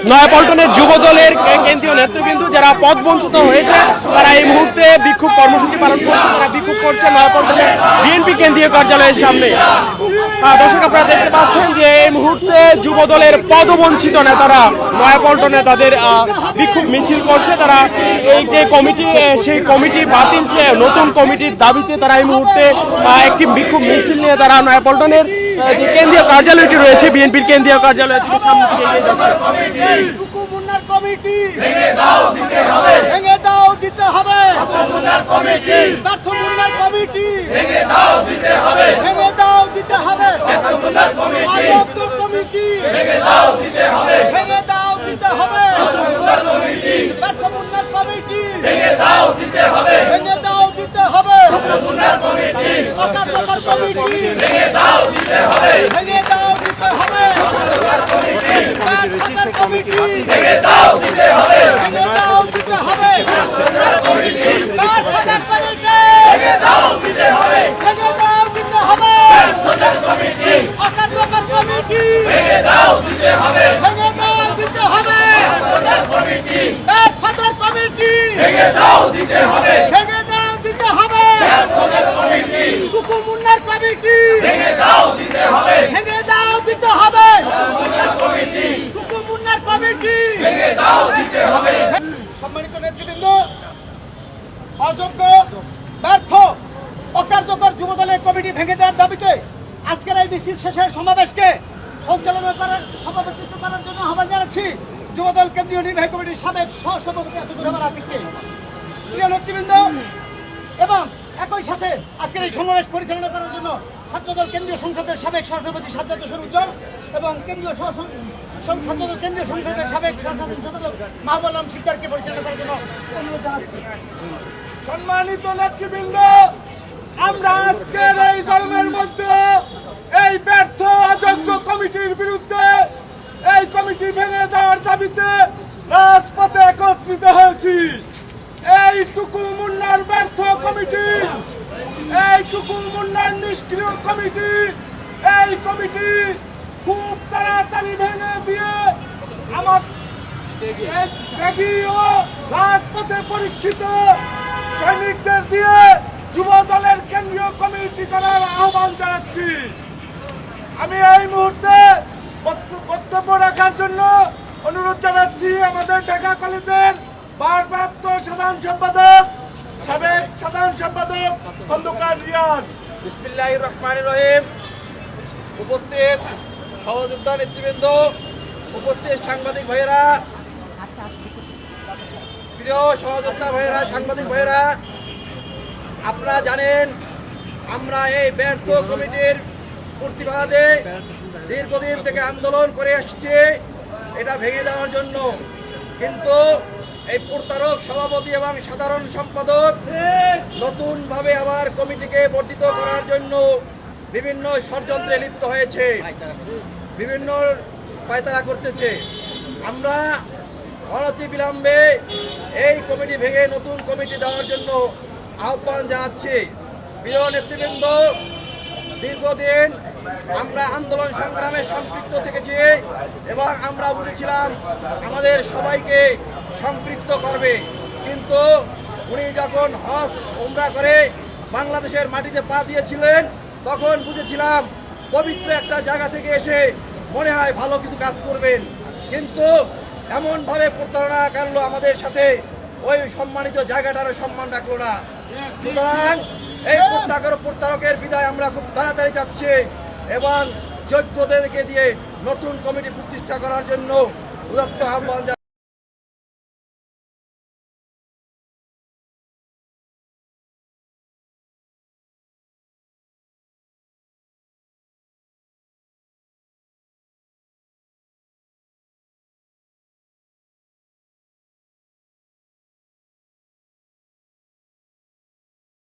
নয়াপল্টনের যুব দলের কেন্দ্রীয় নেতৃবৃন্দ যারা পদবঞ্চিত হয়েছে তারা এই মুহূর্তে বিক্ষোভ কর্মসূচি পালন করছে। তারা বিক্ষোভ করছে নয়াপল্টনের বিএনপি কেন্দ্রীয় কার্যালয়ের সামনে। দর্শক আপনারা দেখতে পাচ্ছেন যে এই মুহূর্তে যুব দলের পদবঞ্চিত নেতারা নয়াপল্টনে তাদের বিক্ষোভ মিছিল করছে। তারা এই যে কমিটি সেই কমিটি বাতিল চেয়ে নতুন কমিটির দাবিতে তারা এই মুহূর্তে একটি বিক্ষোভ মিছিল নিয়ে তারা নয়াপল্টনের যে কেন্দ্রীয় কার্যালয়টি রয়েছে বিএনপির কেন্দ্রীয় কার্যালয় থেকে সামনে দিকে এগিয়ে যাচ্ছে। কমিটি ভেঙে দাও দিতে হবে, ভেঙে দাও দিতে হবে। কমিটি ব্যর্থ মুন্নার কমিটি ভেঙে দাও দিতে হবে, ভেঙে দাও দিতে হবে। কমিটি ভেঙে দাও দিতে হবে, ভেঙে দাও দিতে হবে। ব্যর্থ মুন্নার কমিটি ভেঙে দাও দিতে হবে, ভেঙে দাও দিতে হবে। কমিটি অকার্যকর কমিটি ভেঙে দাও দিতে হবে, ভেঙে দাও দিতে হবে। কমিটি ভেঙে দাও দিতে হবে, ভেঙে দাও দিতে হবে। কমিটি ভেঙে দাও দিতে হবে, ভেঙে দাও দিতে হবে। কমিটি অকার্যকর কমিটি ভেঙে দাও দিতে হবে, ভেঙে দাও দিতে হবে। কমিটি ব্যর্থতার কমিটি ভেঙে দাও দিতে হবে, ভেঙে দাও দিতে হবে। কমিটি কুকু মুন্নার কমিটি ভেঙে দাও দিতে হবে, ভেঙে দাও দিতে হবে। কমিটি কুকু মুন্নার কমিটি ভেঙে দাও দিতে হবে। সম্মানিত নেতৃবৃন্দ, অযোগ্য ব্যর্থ অকার্যকর যুবদলের কমিটি ভেঙে দেওয়ার দাবিতে আজকের এই মিছিল শেষের সমাবেশকে সঞ্চালনা করার সভাপতিত্ব করার জন্য আহ্বান জানাচ্ছি যুবদল কেন্দ্রীয় নির্বাহী কমিটির সাবেক সহসভাপতি আতিকুজ্জামান আতিককে। প্রিয় নেতৃবৃন্দ, এবং একই সাথে আজকের এই সমাবেশ পরিচালনা করার জন্য ছাত্রদল কেন্দ্রীয় সংসদের সাবেক সহসভাপতি সাজ্জাদ হোসেন উজ্জ্বল এবং ছাত্রদল কেন্দ্রীয় সংসদের সাবেক সাধারণ সম্পাদক মাহবুব আলম শিকদারকে পরিচালনা করার জন্য অনুরোধ জানাচ্ছি। সম্মানিত নেতৃবৃন্দ, আমরা আজকের এই গরমের মধ্যে এই ব্যর্থ অযোগ্য কমিটির বিরুদ্ধে এই কমিটি ভেঙে দেওয়ার দাবিতে রাজপথে একত্রিত হয়েছি। এই টুকু মুন্নার ব্যর্থ কমিটি, এই টুকু মুন্নার নিষ্ক্রিয় কমিটি, এই কমিটি খুব তাড়াতাড়ি ভেঙে দিয়ে আমার রাজপথে পরীক্ষিত সৈনিকদের দিয়ে যুব দলের কেন্দ্রীয় কমিটি করার আহ্বান জানাচ্ছি। আমি এই মুহূর্তে বক্তব্য রাখার জন্য অনুরোধ জানাচ্ছি আমাদের ঢাকা কলেজের ভারপ্রাপ্ত সাধারণ সম্পাদক সাবেক সাধারণ সম্পাদক খন্দকার রিয়াজ। বিসমিল্লাহির রহমানির রহিম। উপস্থিত সহযোদ্ধা নেতৃবৃন্দ, উপস্থিত সাংবাদিক ভাইয়েরা, প্রিয় সহযোদ্ধা ভাইয়েরা, সাংবাদিক ভাইয়েরা, আপনারা জানেন আমরা এই ব্যর্থ কমিটির প্রতিবাদে দীর্ঘদিন থেকে আন্দোলন করে আসছি এটা ভেঙে দেওয়ার জন্য। কিন্তু এই প্রতারক সভাপতি এবং সাধারণ সম্পাদক নতুনভাবে আবার কমিটিকে বর্ধিত করার জন্য বিভিন্ন ষড়যন্ত্রে লিপ্ত হয়েছে, বিভিন্ন পায়তারা করতেছে। আমরা অনতিবিলম্বে এই কমিটি ভেঙে নতুন কমিটি দেওয়ার জন্য আহ্বান জানাচ্ছি। প্রিয় নেতৃবৃন্দ, দীর্ঘদিন আমরা আন্দোলন সংগ্রামে সম্পৃক্ত থেকেছি এবং আমরা বুঝেছিলাম আমাদের সবাইকে সম্পৃক্ত করবে। কিন্তু উনি যখন হজ উমরা করে বাংলাদেশের মাটিতে পা দিয়েছিলেন তখন বুঝেছিলাম পবিত্র একটা জায়গা থেকে এসে মনে হয় ভালো কিছু কাজ করবেন। কিন্তু এমনভাবে প্রতারণা করলো আমাদের সাথে, ওই সম্মানিত জায়গাটারও সম্মান রাখলো না। সুতরাং এই প্রতারকের বিদায় আমরা খুব তাড়াতাড়ি চাচ্ছি এবং যোগ্যদেরকে দিয়ে নতুন কমিটি প্রতিষ্ঠা করার জন্য উদাত্ত আহ্বান